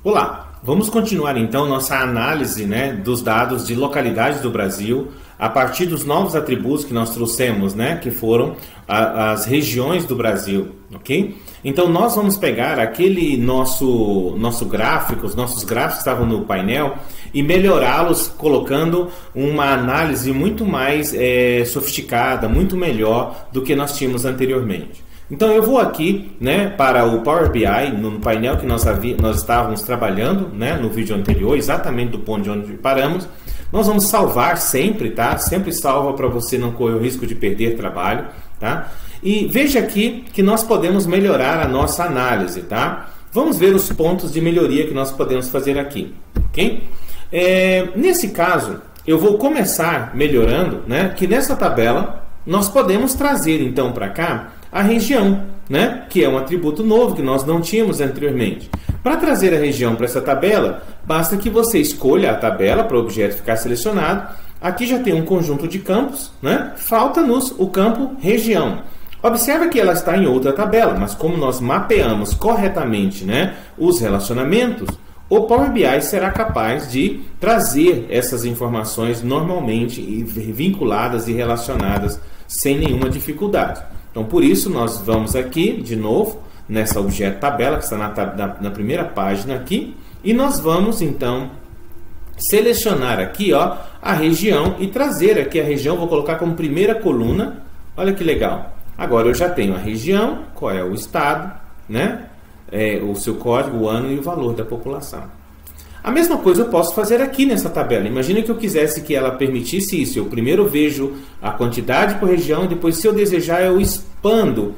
Olá, vamos continuar então nossa análise, dos dados de localidades do Brasil a partir dos novos atributos que nós trouxemos, que foram as regiões do Brasil, ok? Então nós vamos pegar aquele nosso gráfico, os nossos gráficos que estavam no painel e melhorá-los colocando uma análise muito mais sofisticada, muito melhor do que nós tínhamos anteriormente. Então eu vou aqui para o Power BI, no painel que nós estávamos trabalhando no vídeo anterior, exatamente do ponto de onde paramos. Nós vamos salvar sempre, tá? Sempre salva para você não correr o risco de perder trabalho, tá? E veja aqui que nós podemos melhorar a nossa análise, tá? Vamos ver os pontos de melhoria que nós podemos fazer aqui, ok? Nesse caso, eu vou começar melhorando, que nessa tabela nós podemos trazer então para cá a região, que é um atributo novo que nós não tínhamos anteriormente. Para trazer a região para essa tabela, basta que você escolha a tabela para o objeto ficar selecionado. Aqui já tem um conjunto de campos, falta-nos o campo região. Observe que ela está em outra tabela, mas como nós mapeamos corretamente os relacionamentos, o Power BI será capaz de trazer essas informações normalmente vinculadas e relacionadas sem nenhuma dificuldade. Então, por isso, nós vamos aqui, de novo, nessa objeto tabela, que está na primeira página aqui, e nós vamos, então, selecionar aqui a região e trazer aqui a região, vou colocar como primeira coluna. Olha que legal. Agora eu já tenho a região, qual é o estado, o seu código, o ano e o valor da população. A mesma coisa eu posso fazer aqui nessa tabela. Imagina que eu quisesse que ela permitisse isso. Eu primeiro vejo a quantidade por região e depois, se eu desejar, eu expando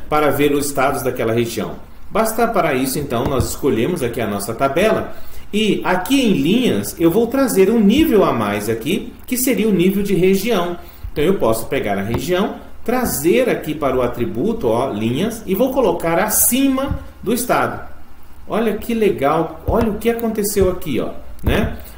para ver os estados daquela região. Basta para isso, então, nós escolhemos aqui a nossa tabela e aqui em linhas eu vou trazer um nível a mais aqui, que seria o nível de região. Então eu posso pegar a região, trazer aqui para o atributo, linhas, e vou colocar acima do estado. Olha que legal, olha o que aconteceu aqui,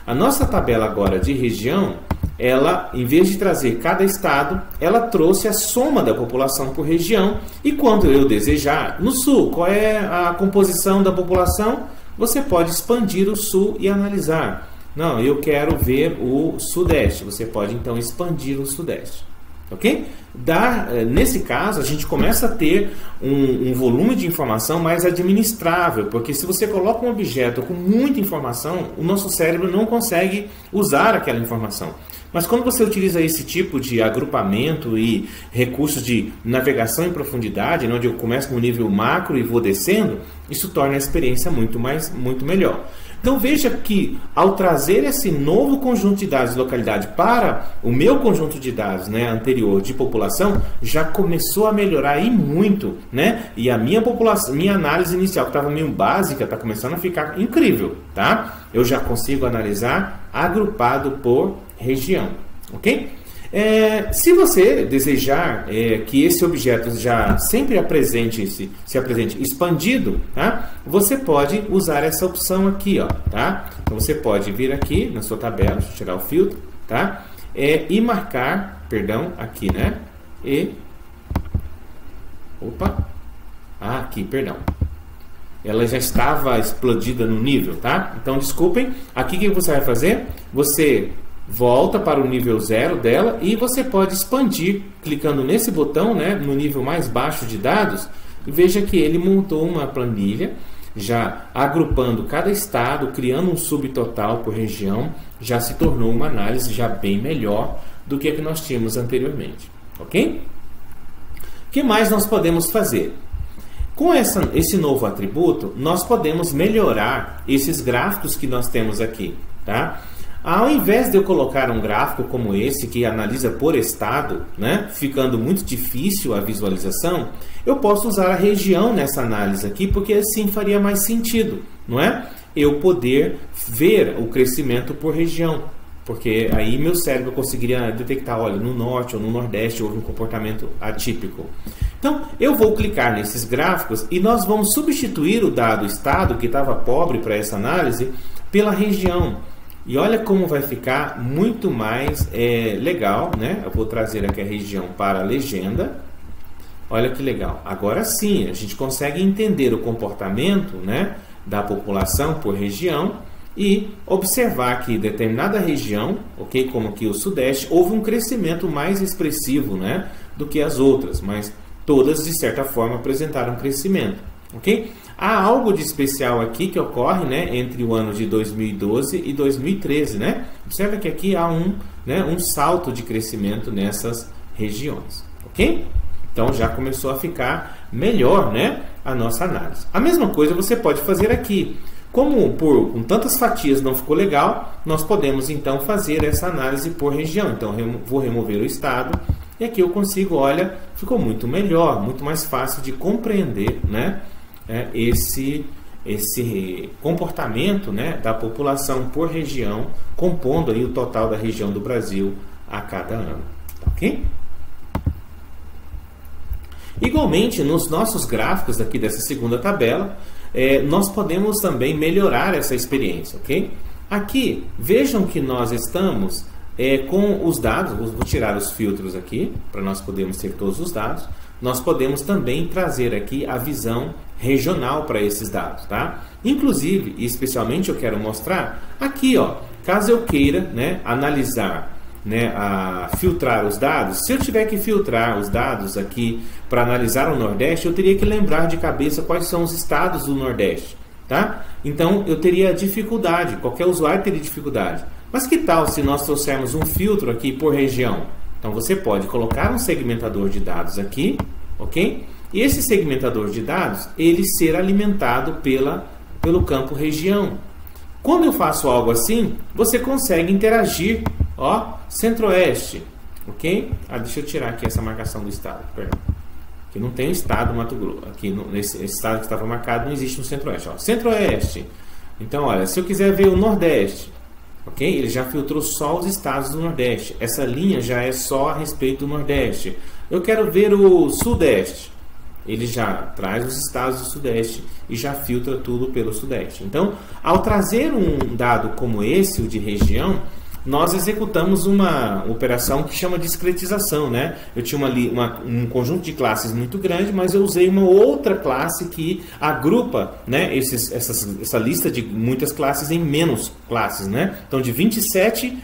A nossa tabela agora de região, ela, em vez de trazer cada estado, ela trouxe a soma da população por região. E quando eu desejar, no sul, qual é a composição da população? Você pode expandir o sul e analisar. Não, eu quero ver o sudeste. Você pode, então, expandir o sudeste. Ok? Nesse caso, a gente começa a ter um volume de informação mais administrável, porque se você coloca um objeto com muita informação, o nosso cérebro não consegue usar aquela informação. Mas quando você utiliza esse tipo de agrupamento e recursos de navegação em profundidade, onde eu começo no nível macro e vou descendo, isso torna a experiência muito melhor. Então veja que ao trazer esse novo conjunto de dados de localidade para o meu conjunto de dados anterior de população, já começou a melhorar e muito, E a minha análise inicial, que estava meio básica, está começando a ficar incrível, tá? Eu já consigo analisar agrupado por região, ok? Se você desejar que esse objeto já sempre se apresente expandido, tá? Você pode usar essa opção aqui, tá? Então você pode vir aqui na sua tabela, deixa eu tirar o filtro, tá? E marcar, perdão, aqui, aqui, perdão. Ela já estava explodida no nível, tá? Então desculpem, aqui o que você vai fazer? Você volta para o nível 0 dela e você pode expandir clicando nesse botão, no nível mais baixo de dados, e veja que ele montou uma planilha já agrupando cada estado, criando um subtotal por região, já se tornou uma análise já bem melhor do que nós tínhamos anteriormente, ok? O que mais nós podemos fazer? Com esse novo atributo, nós podemos melhorar esses gráficos que nós temos aqui, tá? Ao invés de eu colocar um gráfico como esse, que analisa por estado, ficando muito difícil a visualização, eu posso usar a região nessa análise aqui, porque assim faria mais sentido, não é? Eu poder ver o crescimento por região, porque aí meu cérebro conseguiria detectar, olha, no norte ou no nordeste houve um comportamento atípico. Então, eu vou clicar nesses gráficos e nós vamos substituir o dado estado, que estava pobre para essa análise, pela região. E olha como vai ficar muito mais legal, Eu vou trazer aqui a região para a legenda. Olha que legal. Agora sim, a gente consegue entender o comportamento, da população por região e observar que determinada região, ok, como aqui o Sudeste, houve um crescimento mais expressivo, né, do que as outras, mas todas de certa forma apresentaram crescimento, ok? Há algo de especial aqui que ocorre, né, entre o ano de 2012 e 2013, né? Observa que aqui há um salto de crescimento nessas regiões, ok? Então já começou a ficar melhor, né, a nossa análise. A mesma coisa você pode fazer aqui. Como com tantas fatias não ficou legal, nós podemos então fazer essa análise por região. Então vou remover o estado e aqui eu consigo, olha, ficou muito melhor, muito mais fácil de compreender, né, esse comportamento, né, da população por região, compondo aí o total da região do Brasil a cada ano, ok? Igualmente, nos nossos gráficos aqui dessa segunda tabela, nós podemos também melhorar essa experiência, ok? Aqui, vejam que nós estamos com os dados, vou tirar os filtros aqui, para nós podermos ter todos os dados. Nós podemos também trazer aqui a visão regional para esses dados, tá? Inclusive, e especialmente eu quero mostrar aqui, ó, caso eu queira, né, analisar, né, filtrar os dados. Se eu tiver que filtrar os dados aqui para analisar o Nordeste, eu teria que lembrar de cabeça quais são os estados do Nordeste, tá? Então eu teria dificuldade, qualquer usuário teria dificuldade. Mas que tal se nós trouxermos um filtro aqui por região? Então você pode colocar um segmentador de dados aqui, ok? E esse segmentador de dados, ele ser alimentado pelo campo região. Quando eu faço algo assim, você consegue interagir, ó, Centro-Oeste, ok? Deixa eu tirar aqui essa marcação do estado, perdão. Aqui não tem o estado Mato Grosso, aqui nesse estado que estava marcado não existe um Centro-Oeste, ó. Centro-Oeste. Então, olha, se eu quiser ver o Nordeste, ok? Ele já filtrou só os estados do Nordeste. Essa linha já é só a respeito do Nordeste. Eu quero ver o Sudeste. Ele já traz os estados do Sudeste e já filtra tudo pelo Sudeste. Então, ao trazer um dado como esse, o de região, nós executamos uma operação que chama discretização, né? Eu tinha um conjunto de classes muito grande, mas eu usei uma outra classe que agrupa, né, essa lista de muitas classes em menos classes, né? Então, de 27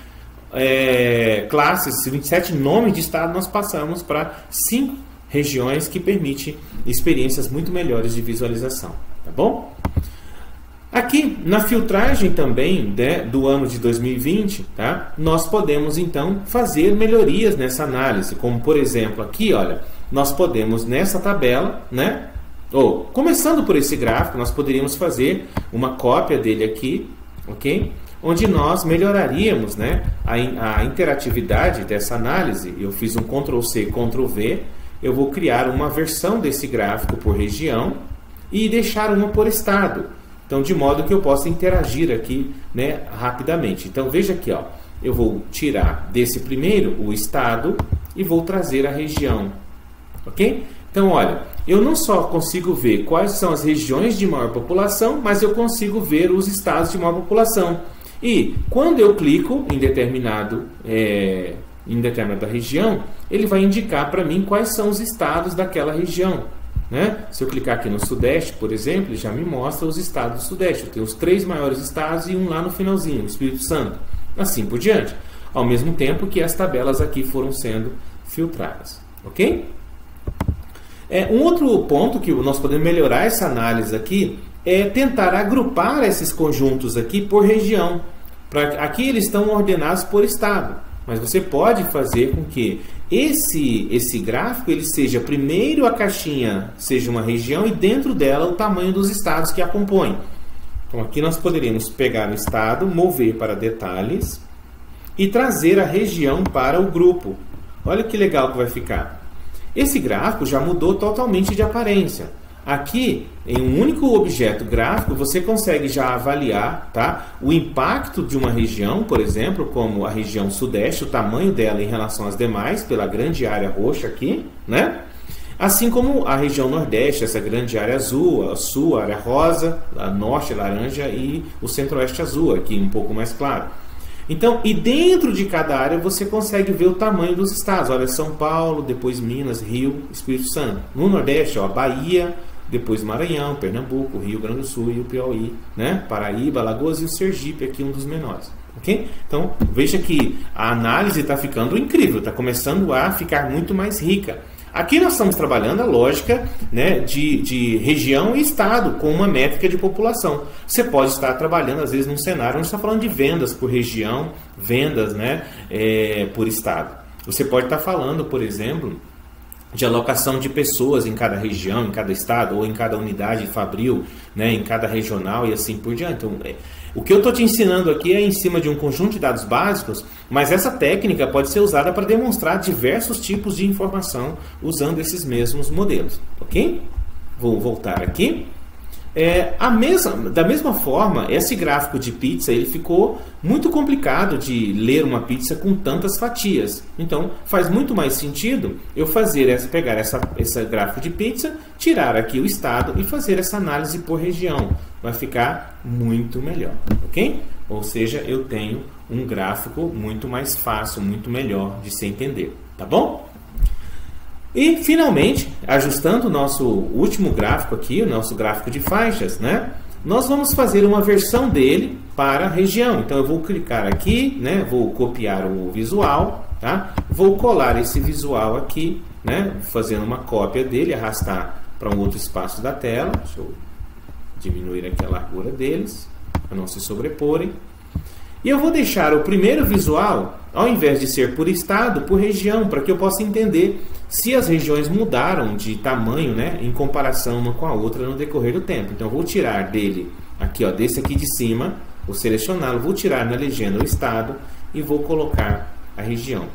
classes, 27 nomes de estado, nós passamos para 5 regiões que permitem experiências muito melhores de visualização, tá bom? Aqui na filtragem também, né, do ano de 2020, tá, nós podemos então fazer melhorias nessa análise, como por exemplo aqui, olha, nós podemos nessa tabela, né, começando por esse gráfico, nós poderíamos fazer uma cópia dele aqui, ok? Onde nós melhoraríamos, né, a interatividade dessa análise. Eu fiz um Ctrl+C, Ctrl+V. Eu vou criar uma versão desse gráfico por região e deixar uma por estado. Então, de modo que eu possa interagir aqui, né, rapidamente. Então, veja aqui, ó, eu vou tirar desse primeiro o estado e vou trazer a região. Ok? Então, olha, eu não só consigo ver quais são as regiões de maior população, mas eu consigo ver os estados de maior população. E quando eu clico em determinada região, ele vai indicar para mim quais são os estados daquela região, né? Se eu clicar aqui no Sudeste, por exemplo, ele já me mostra os estados do Sudeste. Eu tenho os 3 maiores estados e um lá no finalzinho, o Espírito Santo. Assim por diante. Ao mesmo tempo que as tabelas aqui foram sendo filtradas. Ok? Um outro ponto que nós podemos melhorar essa análise aqui é tentar agrupar esses conjuntos aqui por região. Aqui eles estão ordenados por estado. Mas você pode fazer com que esse gráfico ele seja primeiro a caixinha seja uma região e dentro dela o tamanho dos estados que a compõem. Então aqui nós poderíamos pegar o estado, mover para detalhes e trazer a região para o grupo. Olha que legal que vai ficar. Esse gráfico já mudou totalmente de aparência. Aqui, em um único objeto gráfico, você consegue já avaliar, tá, o impacto de uma região, por exemplo, como a região Sudeste, o tamanho dela em relação às demais, pela grande área roxa aqui, né? Assim como a região Nordeste, essa grande área azul, a Sul, a área rosa, a Norte, a laranja e o Centro-Oeste azul, aqui um pouco mais claro. Então, e dentro de cada área você consegue ver o tamanho dos estados. Olha, São Paulo, depois Minas, Rio, Espírito Santo. No Nordeste, ó, Bahia, depois Maranhão, Pernambuco, Rio Grande do Sul e o Piauí, né? Paraíba, Alagoas e o Sergipe, aqui um dos menores. Ok? Então, veja que a análise está ficando incrível, está começando a ficar muito mais rica. Aqui nós estamos trabalhando a lógica, né, de região e estado, com uma métrica de população. Você pode estar trabalhando, às vezes, num cenário onde você está falando de vendas por região, vendas, né, por estado. Você pode estar falando, por exemplo, de alocação de pessoas em cada região, em cada estado, ou em cada unidade fabril, né, em cada regional e assim por diante. Então, o que eu estou te ensinando aqui é em cima de um conjunto de dados básicos, mas essa técnica pode ser usada para demonstrar diversos tipos de informação usando esses mesmos modelos, ok? Vou voltar aqui. Da mesma forma, esse gráfico de pizza ele ficou muito complicado de ler uma pizza com tantas fatias. Então, faz muito mais sentido eu pegar esse gráfico de pizza, tirar aqui o estado e fazer essa análise por região. Vai ficar muito melhor, ok? Ou seja, eu tenho um gráfico muito mais fácil, muito melhor de se entender, tá bom? E, finalmente, ajustando o nosso último gráfico aqui, o nosso gráfico de faixas, né? Nós vamos fazer uma versão dele para a região. Então, eu vou clicar aqui, né? Vou copiar o visual, tá? Vou colar esse visual aqui, né? Fazendo uma cópia dele, arrastar para um outro espaço da tela. Deixa eu diminuir aqui a largura deles, para não se sobreporem. E eu vou deixar o primeiro visual, ao invés de ser por estado, por região, para que eu possa entender se as regiões mudaram de tamanho, né, em comparação uma com a outra no decorrer do tempo. Então, eu vou tirar dele, aqui, ó, desse aqui de cima, vou selecioná-lo, vou tirar na legenda o estado e vou colocar a região.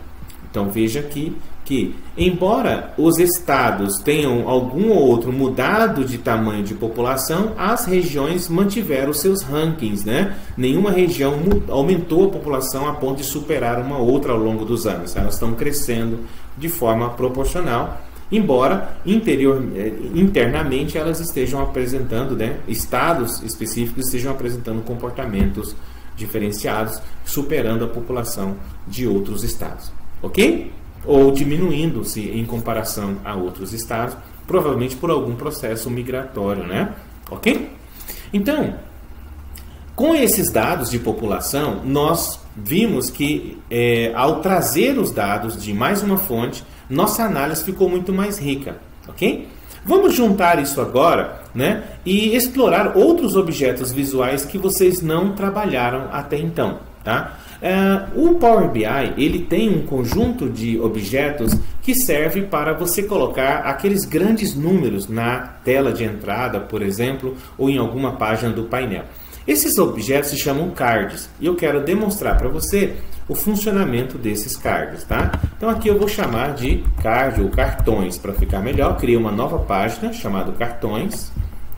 Então, veja aqui que, embora os estados tenham algum ou outro mudado de tamanho de população, as regiões mantiveram seus rankings, né? Nenhuma região aumentou a população a ponto de superar uma outra ao longo dos anos. Elas estão crescendo de forma proporcional, embora internamente elas estejam apresentando, né? Estados específicos estejam apresentando comportamentos diferenciados, superando a população de outros estados. Ok? Ou diminuindo-se em comparação a outros estados, provavelmente por algum processo migratório, né? Ok? Então, com esses dados de população, nós vimos que ao trazer os dados de mais uma fonte, nossa análise ficou muito mais rica, ok? Vamos juntar isso agora, né? E explorar outros objetos visuais que vocês não trabalharam até então, tá? O Power BI ele tem um conjunto de objetos que serve para você colocar aqueles grandes números na tela de entrada, por exemplo, ou em alguma página do painel. Esses objetos se chamam cards e eu quero demonstrar para você o funcionamento desses cards, tá? Então aqui eu vou chamar de card ou cartões para ficar melhor. Criei uma nova página chamada cartões.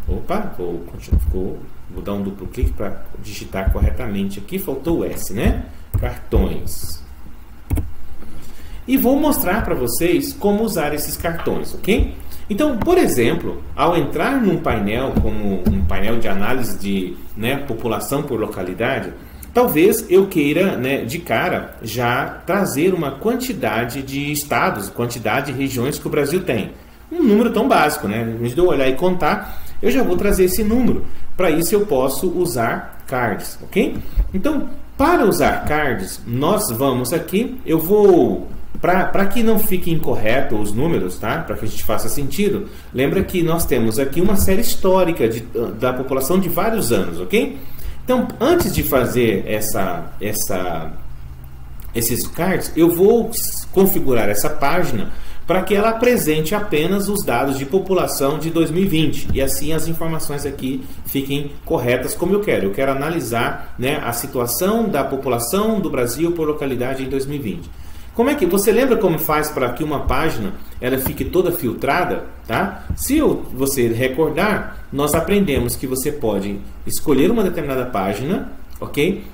Opa, vou dar um duplo clique para digitar corretamente aqui. Faltou o S, né? Cartões. E vou mostrar para vocês como usar esses cartões, ok? Então, por exemplo, ao entrar num painel, como um painel de análise de, né, população por localidade, talvez eu queira, né, de cara já trazer uma quantidade de estados, quantidade de regiões que o Brasil tem. Um número tão básico, né? Em vez de eu olhar e contar, eu já vou trazer esse número. Para isso eu posso usar cards, ok? Então, para usar cards, nós vamos aqui, eu vou... Para que não fique incorreto os números, tá? Para que a gente faça sentido, lembra que nós temos aqui uma série histórica da população de vários anos, ok? Então, antes de fazer esses cards, eu vou configurar essa página para que ela apresente apenas os dados de população de 2020 e assim as informações aqui fiquem corretas como eu quero. Eu quero analisar, né, a situação da população do Brasil por localidade em 2020. Como é que você lembra como faz para que uma página ela fique toda filtrada, tá? Se você recordar, nós aprendemos que você pode escolher uma determinada página, ok?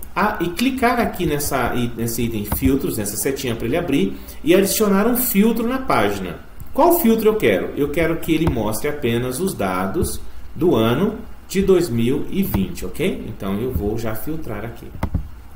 E clicar aqui nesse item filtros, nessa setinha para ele abrir e adicionar um filtro na página. Qual filtro eu quero? Eu quero que ele mostre apenas os dados do ano de 2020, ok? Então eu vou já filtrar aqui,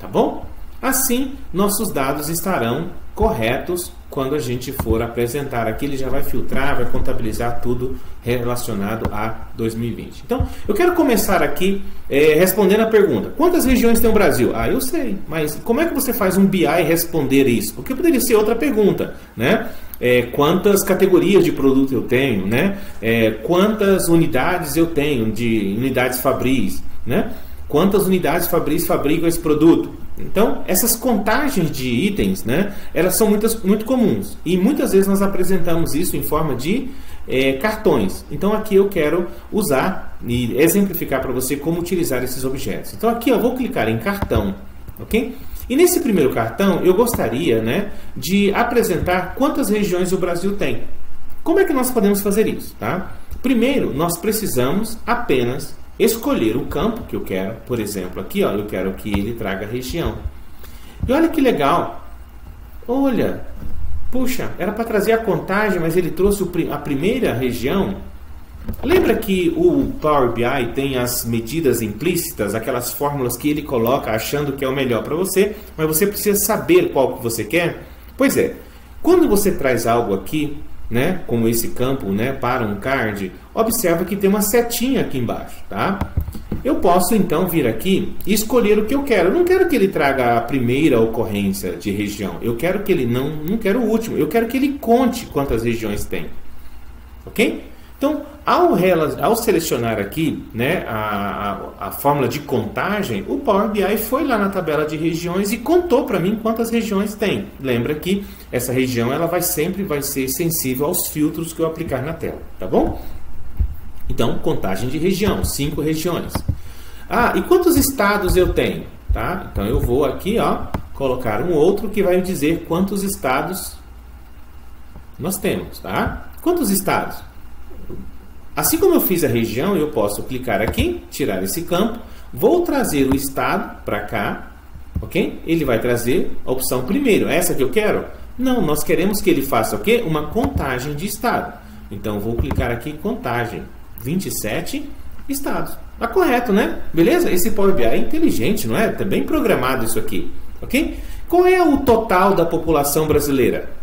tá bom? Assim, nossos dados estarão corretos quando a gente for apresentar aqui. Ele já vai filtrar, vai contabilizar tudo relacionado a 2020. Então, eu quero começar aqui respondendo a pergunta: quantas regiões tem o Brasil? Ah, eu sei, mas como é que você faz um BI responder isso? Porque poderia ser outra pergunta, né? Quantas categorias de produto eu tenho, né? Quantas unidades eu tenho de unidades Fabris, né? Quantas unidades Fabris fabricam esse produto? Então, essas contagens de itens, né, elas são muito comuns. E muitas vezes nós apresentamos isso em forma de cartões. Então, aqui eu quero usar e exemplificar para você como utilizar esses objetos. Então, aqui eu vou clicar em cartão, ok? E nesse primeiro cartão, eu gostaria, né, de apresentar quantas regiões o Brasil tem. Como é que nós podemos fazer isso? Tá? Primeiro, nós precisamos apenas escolher o campo que eu quero. Por exemplo, aqui ó, eu quero que ele traga região. E olha que legal. Olha, puxa, era para trazer a contagem, mas ele trouxe a primeira região. Lembra que o Power BI tem as medidas implícitas, aquelas fórmulas que ele coloca achando que é o melhor para você, mas você precisa saber qual que você quer? Pois é, quando você traz algo aqui, né, como esse campo, né, para um card, observa que tem uma setinha aqui embaixo, tá? Eu posso então vir aqui e escolher o que eu quero. Eu não quero que ele traga a primeira ocorrência de região. Eu quero que ele não quero o último. Eu quero que ele conte quantas regiões tem. Ok? Então, ao selecionar aqui, né, a fórmula de contagem, o Power BI foi lá na tabela de regiões e contou para mim quantas regiões tem. Lembra que essa região ela sempre vai ser sensível aos filtros que eu aplicar na tela, tá bom? Então, contagem de região, 5 regiões. Ah, e quantos estados eu tenho? Tá? Então, eu vou aqui, ó, colocar um outro que vai me dizer quantos estados nós temos, tá? Quantos estados? Assim como eu fiz a região, eu posso clicar aqui, tirar esse campo, vou trazer o estado para cá, ok? Ele vai trazer a opção primeiro. Essa que eu quero? Não, nós queremos que ele faça o quê? Uma contagem de estado. Então, vou clicar aqui, contagem, 27 estados. Tá correto, né? Beleza? Esse Power BI é inteligente, não é? Tá bem programado isso aqui, ok? Qual é o total da população brasileira?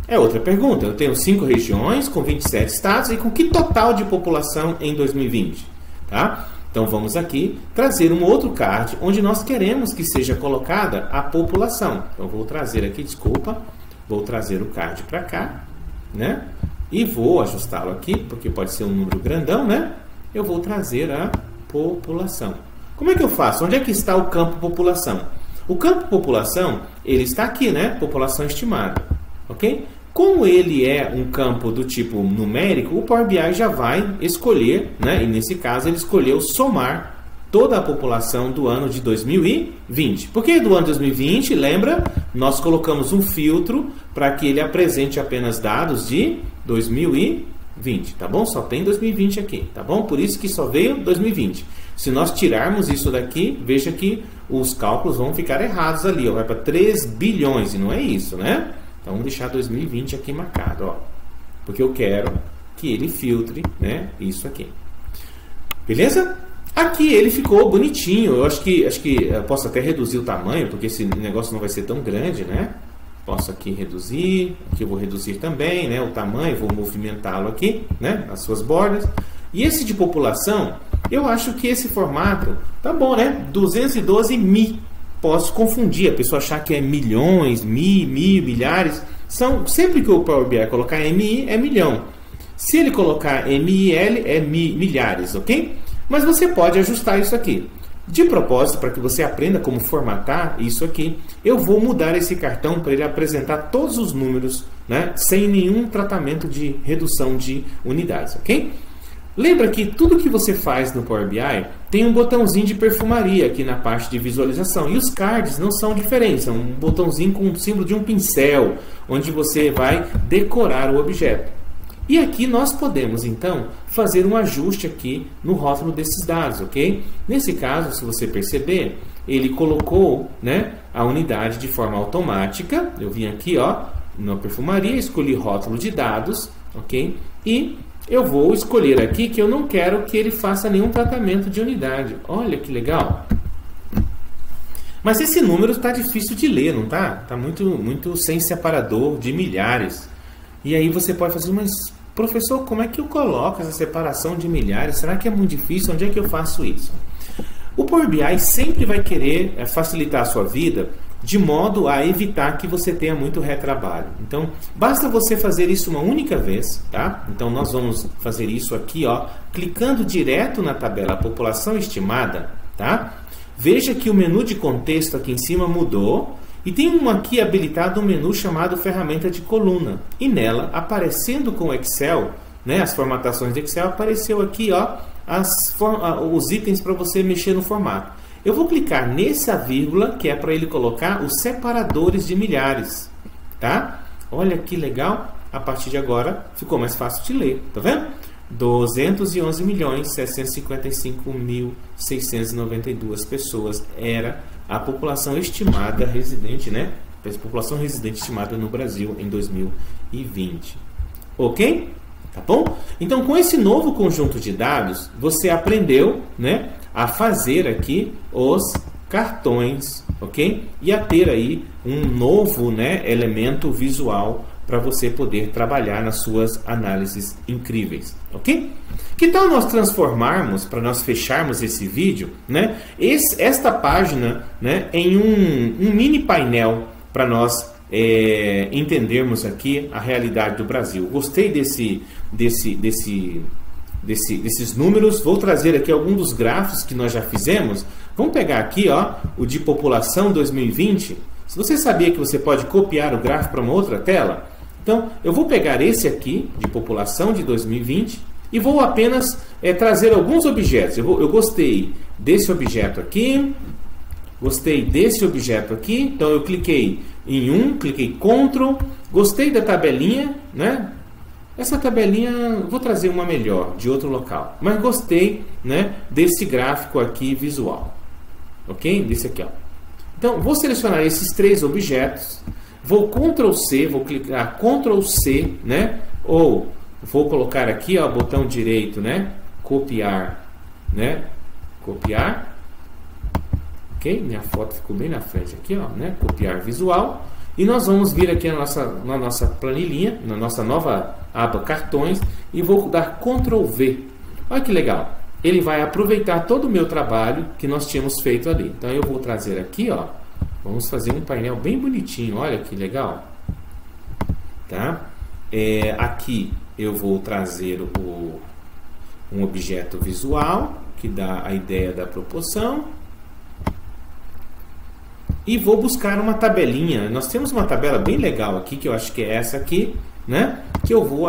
É outra pergunta. Eu tenho 5 regiões com 27 estados e com que total de população em 2020? Tá? Então vamos aqui trazer um outro card onde nós queremos que seja colocada a população. Então vou trazer aqui, desculpa, vou trazer o card para cá, né? E vou ajustá-lo aqui, porque pode ser um número grandão, né? Eu vou trazer a população. Como é que eu faço? Onde é que está o campo população? O campo população, ele está aqui, né? População estimada, ok? Como ele é um campo do tipo numérico, o Power BI já vai escolher, né? E nesse caso ele escolheu somar toda a população do ano de 2020. Por que do ano de 2020? Lembra? Nós colocamos um filtro para que ele apresente apenas dados de 2020, tá bom? Só tem 2020 aqui, tá bom? Por isso que só veio 2020. Se nós tirarmos isso daqui, veja que os cálculos vão ficar errados ali, ó, vai para 3 bilhões e não é isso, né? Então, vamos deixar 2020 aqui marcado, ó, porque eu quero que ele filtre, né, isso aqui. Beleza? Aqui ele ficou bonitinho. Eu acho que eu posso até reduzir o tamanho, porque esse negócio não vai ser tão grande, né? Posso aqui reduzir, aqui eu vou reduzir também, né, o tamanho, vou movimentá-lo aqui, né, as suas bordas. E esse de população, eu acho que esse formato tá bom, né? 212 mil. Posso confundir, a pessoa achar que é milhões, mil, milhares. Sempre que o Power BI colocar MI, é milhão. Se ele colocar MIL, é milhares, ok? Mas você pode ajustar isso aqui. De propósito, para que você aprenda como formatar isso aqui, eu vou mudar esse cartão para ele apresentar todos os números, né, sem nenhum tratamento de redução de unidades, ok? Lembra que tudo que você faz no Power BI tem um botãozinho de perfumaria aqui na parte de visualização. E os cards não são diferentes, é um botãozinho com o símbolo de um pincel, onde você vai decorar o objeto. E aqui nós podemos, então, fazer um ajuste aqui no rótulo desses dados, ok? Nesse caso, se você perceber, ele colocou, né, a unidade de forma automática. Eu vim aqui, ó, na perfumaria, escolhi rótulo de dados, ok? E eu vou escolher aqui que eu não quero que ele faça nenhum tratamento de unidade. Olha que legal! Mas esse número está difícil de ler, não tá? Está muito sem separador de milhares. E aí você pode fazer, mas professor, como é que eu coloco essa separação de milhares? Será que é muito difícil? Onde é que eu faço isso? O Power BI sempre vai querer facilitar a sua vida de modo a evitar que você tenha muito retrabalho. Então, basta você fazer isso uma única vez, tá? Então, nós vamos fazer isso aqui, ó, clicando direto na tabela população estimada, tá? Veja que o menu de contexto aqui em cima mudou e tem aqui habilitado um menu chamado ferramenta de coluna. E nela, aparecendo com o Excel, né, as formatações de Excel, apareceu aqui, ó, os itens para você mexer no formato. Eu vou clicar nessa vírgula, que é para ele colocar os separadores de milhares, tá? Olha que legal, a partir de agora ficou mais fácil de ler, tá vendo? 211.755.692 pessoas era a população estimada residente, né? A população residente estimada no Brasil em 2020. Ok? Tá bom? Então, com esse novo conjunto de dados, você aprendeu, né, a fazer aqui os cartões, ok? E a ter aí um novo, né, elemento visual para você poder trabalhar nas suas análises incríveis, ok? Que tal nós transformarmos, para nós fecharmos esse vídeo, né, esta página, né, em um mini painel para nós entendermos aqui a realidade do Brasil. Gostei desses números. Vou trazer aqui alguns dos gráficos que nós já fizemos. Vamos pegar aqui, ó, o de população 2020. Se você sabia que você pode copiar o gráfico para uma outra tela, então eu vou pegar esse aqui de população de 2020 e vou apenas trazer alguns objetos. Eu gostei desse objeto aqui, gostei desse objeto aqui, então eu cliquei em cliquei Ctrl, gostei da tabelinha, né? Essa tabelinha, vou trazer uma melhor, de outro local. Mas gostei, né, desse gráfico aqui visual. Ok? Desse aqui, ó. Então, vou selecionar esses três objetos. Vou Ctrl C, vou clicar Ctrl C, né? Ou vou colocar aqui, ó, botão direito, né? Copiar, né? Copiar. Ok? Minha foto ficou bem na frente aqui, ó, né? Copiar visual. E nós vamos vir aqui na nossa planilhinha, na nossa nova aba cartões, e vou dar Ctrl V. Olha que legal. Ele vai aproveitar todo o meu trabalho que nós tínhamos feito ali. Então eu vou trazer aqui, ó, vamos fazer um painel bem bonitinho. Olha que legal. Tá? Aqui eu vou trazer um objeto visual que dá a ideia da proporção. E vou buscar uma tabelinha. Nós temos uma tabela bem legal aqui, que eu acho que é essa aqui, né? Que eu vou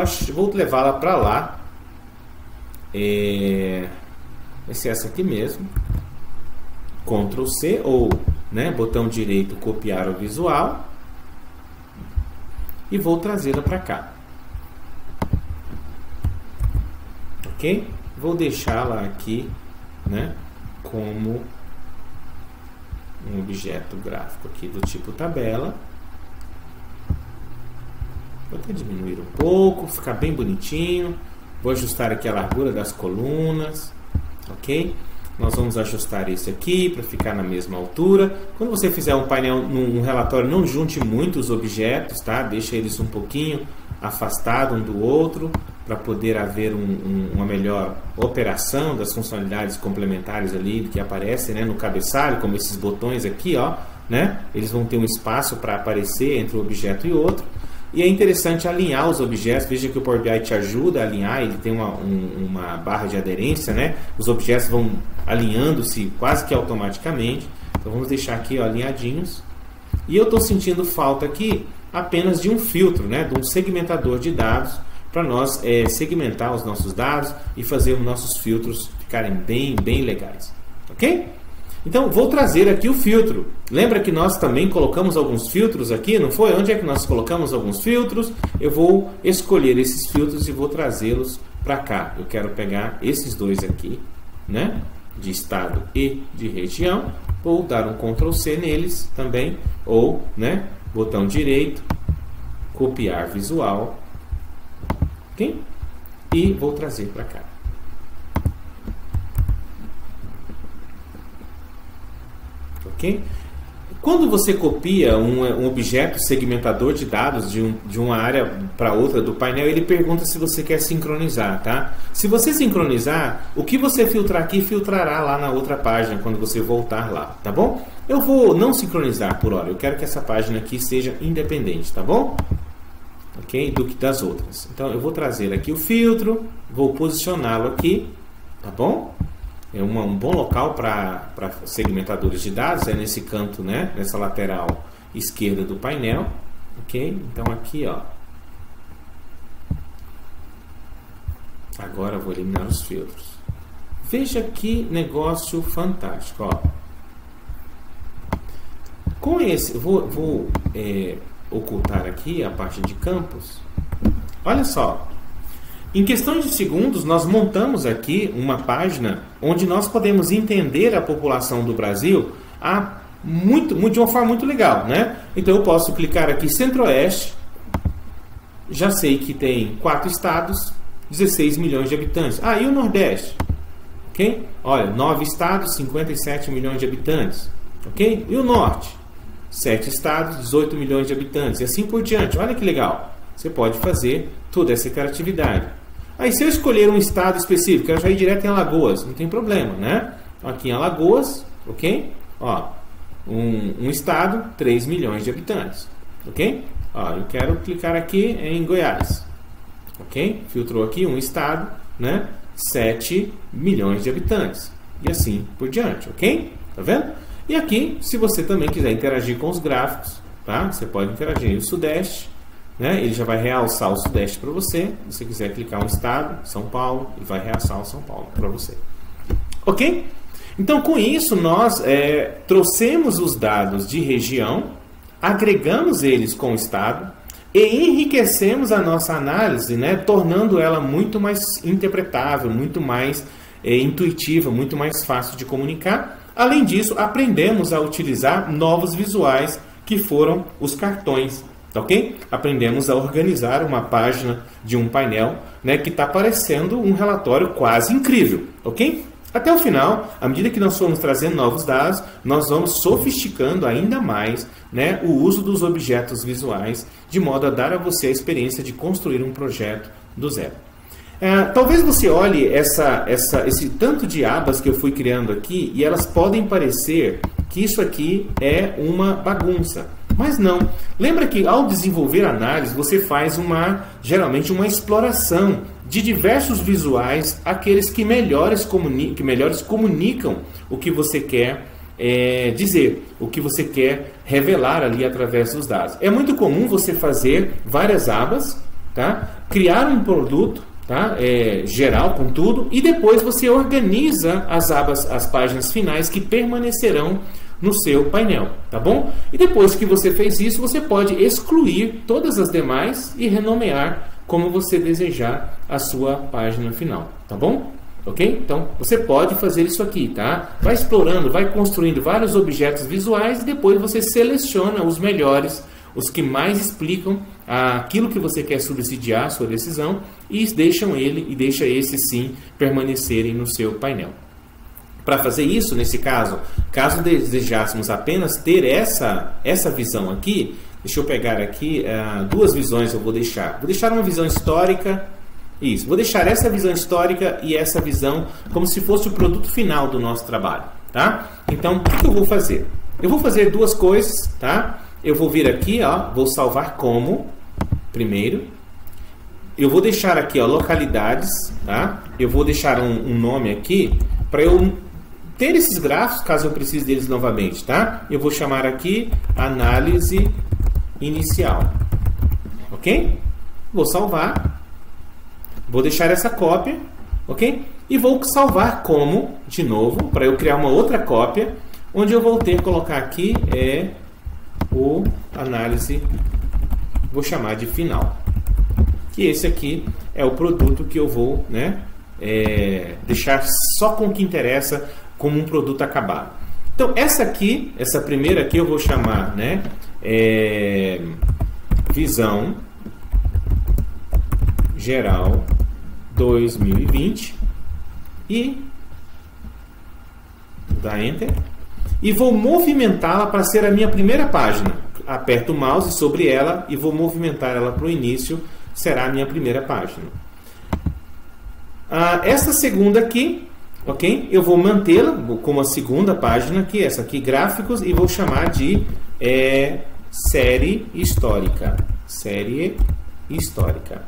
levá-la para lá. Vai ser essa aqui mesmo. Ctrl C ou, né, botão direito, copiar o visual. E vou trazê-la para cá. Ok? Vou deixá-la aqui, né, como um objeto gráfico aqui do tipo tabela. Vou até diminuir um pouco, ficar bem bonitinho. Vou ajustar aqui a largura das colunas, ok? Nós vamos ajustar esse aqui para ficar na mesma altura. Quando você fizer um painel, um relatório, não junte muitos objetos, tá? Deixa eles um pouquinho afastados um do outro, para poder haver uma melhor operação das funcionalidades complementares ali que aparecem, né, no cabeçalho, como esses botões aqui, ó, né? Eles vão ter um espaço para aparecer entre um objeto e outro. E é interessante alinhar os objetos. Veja que o Power BI te ajuda a alinhar, ele tem uma barra de aderência, né? Os objetos vão alinhando-se quase que automaticamente. Então vamos deixar aqui, ó, alinhadinhos. E eu estou sentindo falta aqui apenas de um filtro, né, de um segmentador de dados, para nós segmentar os nossos dados e fazer os nossos filtros ficarem bem legais. Ok? Então, vou trazer aqui o filtro. Lembra que nós também colocamos alguns filtros aqui, não foi? Onde é que nós colocamos alguns filtros? Eu vou escolher esses filtros e vou trazê-los para cá. Eu quero pegar esses dois aqui, né, de estado e de região. Vou dar um Ctrl C neles também, ou, né, botão direito, copiar visual. Ok? E vou trazer para cá. Ok? quando você copia um objeto segmentador de dados de uma área para outra do painel, ele pergunta se você quer sincronizar, tá? Se você sincronizar, o que você filtrar aqui, filtrará lá na outra página, quando você voltar lá, tá bom? Eu vou não sincronizar por hora, eu quero que essa página aqui seja independente, tá bom? Ok? Do que das outras. Então, eu vou trazer aqui o filtro, vou posicioná-lo aqui, tá bom? É um bom local para segmentadores de dados, é nesse canto, né? Nessa lateral esquerda do painel, ok? Então aqui, ó. Agora eu vou eliminar os filtros. Veja que negócio fantástico, ó. Com esse, eu vou ocultar aqui a parte de campos. Olha só. Em questão de segundos, nós montamos aqui uma página onde nós podemos entender a população do Brasil de uma forma muito legal, né? Então eu posso clicar aqui Centro-Oeste, já sei que tem 4 estados, 16 milhões de habitantes. Ah, e o Nordeste? Ok? Olha, 9 estados, 57 milhões de habitantes. Ok? E o Norte? 7 estados, 18 milhões de habitantes. E assim por diante. Olha que legal. Você pode fazer toda essa interatividade. Aí, se eu escolher um estado específico, eu já ir direto em Alagoas, não tem problema, né? Aqui em Alagoas, ok? Ó, um estado, 3 milhões de habitantes, ok? Ó, eu quero clicar aqui em Goiás, ok? Filtrou aqui um estado, né? 7 milhões de habitantes, e assim por diante, ok? Tá vendo? E aqui, se você também quiser interagir com os gráficos, tá? Você pode interagir o Sudeste, né? Ele já vai realçar o Sudeste para você. Se você quiser clicar um estado, São Paulo, e vai realçar o São Paulo para você. Ok? Então, com isso, nós trouxemos os dados de região, agregamos eles com o estado e enriquecemos a nossa análise, né? Tornando ela muito mais interpretável, muito mais intuitiva, muito mais fácil de comunicar. Além disso, aprendemos a utilizar novos visuais que foram os cartões. Ok? Aprendemos a organizar uma página de um painel, né, que está parecendo um relatório quase incrível. Ok? Até o final, à medida que nós formos trazendo novos dados, nós vamos sofisticando ainda mais, né, o uso dos objetos visuais, de modo a dar a você a experiência de construir um projeto do zero. Talvez você olhe esse tanto de abas que eu fui criando aqui e elas podem parecer que isso aqui é uma bagunça. Mas não. Lembra que ao desenvolver análise, você faz geralmente uma exploração de diversos visuais, aqueles que melhores comunicam o que você quer dizer, o que você quer revelar ali através dos dados. É muito comum você fazer várias abas, tá? Criar um produto, tá? Geral com tudo, e depois você organiza as abas, as páginas finais que permanecerão no seu painel, tá bom? E depois que você fez isso, você pode excluir todas as demais e renomear como você desejar a sua página final, tá bom? Ok? Então, você pode fazer isso aqui, tá? Vai explorando, vai construindo vários objetos visuais e depois você seleciona os melhores, os que mais explicam aquilo que você quer subsidiar, sua decisão, e deixa esses sim permanecerem no seu painel. Para fazer isso, nesse caso, caso desejássemos apenas ter essa visão aqui, deixa eu pegar aqui duas visões. Eu vou deixar uma visão histórica. Isso, vou deixar essa visão histórica e essa visão como se fosse o produto final do nosso trabalho, tá? Então, o que eu vou fazer? Eu vou fazer duas coisas, tá? Eu vou vir aqui, ó, vou salvar como, primeiro. Eu vou deixar aqui, ó, localidades, tá? Eu vou deixar um nome aqui para eu ter esses gráficos, caso eu precise deles novamente, tá? Eu vou chamar aqui análise inicial, ok? Vou salvar, vou deixar essa cópia, ok? E vou salvar como, de novo, para eu criar uma outra cópia, onde eu vou ter que colocar aqui o análise, vou chamar de final. Que esse aqui é o produto que eu vou, né, deixar só com o que interessa como um produto acabado. Então, essa primeira aqui eu vou chamar, né, visão geral 2020 e vou dar Enter. e vou movimentá-la para ser a minha primeira página. Aperto o mouse sobre ela e vou movimentar ela para o início, será a minha primeira página. Essa segunda aqui, ok? Eu vou mantê-la como a segunda página aqui, essa aqui, gráficos, e vou chamar de série histórica. Série histórica.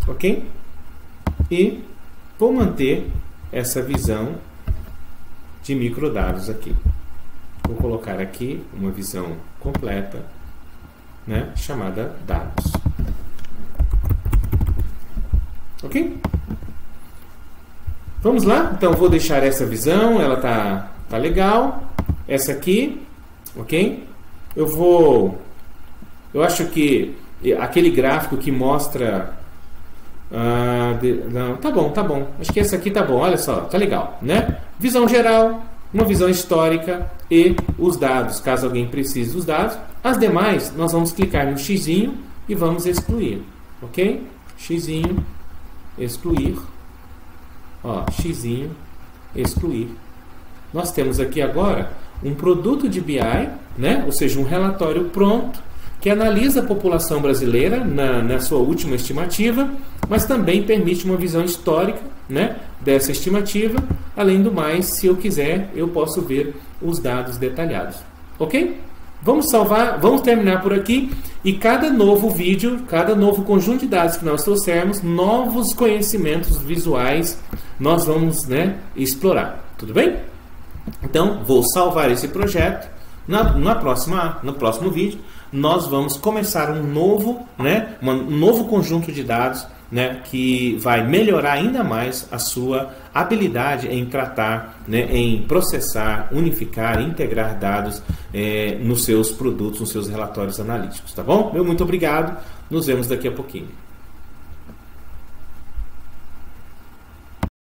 Ok? E vou manter essa visão de microdados aqui. Vou colocar aqui uma visão completa, né, chamada dados. Ok? Vamos lá? Então, vou deixar essa visão, ela tá legal. Essa aqui, ok? Eu acho que aquele gráfico que mostra... não, tá bom. Acho que essa aqui tá bom, olha só, tá legal, né? Visão geral, uma visão histórica e os dados, caso alguém precise dos dados. As demais, nós vamos clicar no xizinho e vamos excluir, ok? Xizinho, excluir, ó, xizinho, excluir. Nós temos aqui agora um produto de BI, né? Ou seja, um relatório pronto que analisa a população brasileira na sua última estimativa, mas também permite uma visão histórica, né, dessa estimativa. Além do mais, se eu quiser, eu posso ver os dados detalhados. Ok? Vamos salvar, vamos terminar por aqui. E cada novo vídeo, cada novo conjunto de dados que nós trouxermos, novos conhecimentos visuais, nós vamos, né, explorar. Tudo bem? Então, vou salvar esse projeto. No próximo vídeo, nós vamos começar um novo conjunto de dados, né, que vai melhorar ainda mais a sua habilidade em tratar, né, em processar, unificar, integrar dados nos seus produtos, nos seus relatórios analíticos. Tá bom? Muito obrigado. Nos vemos daqui a pouquinho.